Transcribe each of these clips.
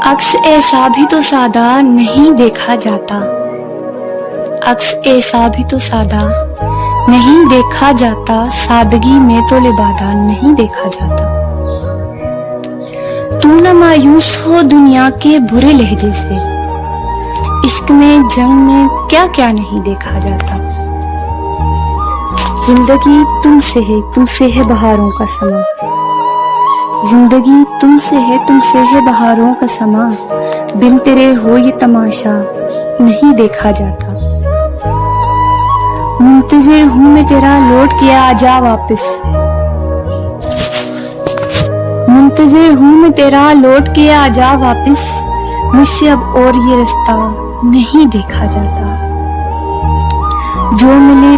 अक्स ऐसा भी तो सादा नहीं देखा जाता, अक्स ऐसा भी तो सादा नहीं देखा जाता, सादगी में तो लिबादा नहीं देखा जाता। तू न मायूस हो दुनिया के बुरे लहजे से, इश्क में जंग में क्या क्या नहीं देखा जाता। जिंदगी तुमसे है बहारों का समा, जिंदगी तुमसे है बहारों का समा, बिन तेरे हो ये तमाशा नहीं देखा जाता। मुंतजिर हूँ मैं तेरा लौट के आजा वापस, मुंतजिर हूँ मैं तेरा लौट के आजा वापस, मुझसे अब और ये रास्ता नहीं देखा जाता। जो मिले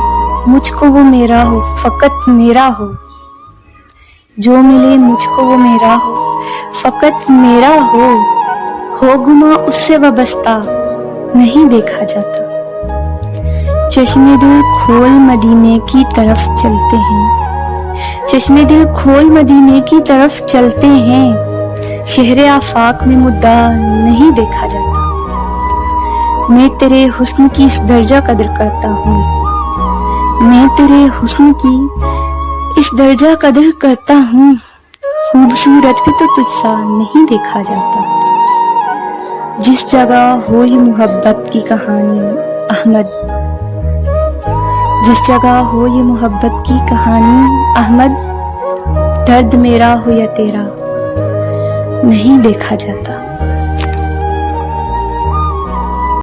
मुझको वो मेरा हो, फकत मेरा हो, जो मिले मुझको वो मेरा हो, फकत मेरा हो गुमा उससे वाबस्ता नहीं देखा जाता। चश्मे दिल खोल मदीने की तरफ चलते हैं, चश्मे दिल खोल मदीने की तरफ चलते हैं, शहरे आफाक में मुद्दा नहीं देखा जाता। मैं तेरे हुस्न की इस दर्जा कदर करता हूँ, मैं तेरे हुस्न की इस दर्जा कदर करता हूँ, खूबसूरत भी तो तुझसा नहीं देखा जाता। जिस जगह हो ये मोहब्बत की कहानी अहमद, जिस जगह हो ये मोहब्बत की कहानी अहमद, दर्द मेरा हो या तेरा नहीं देखा जाता।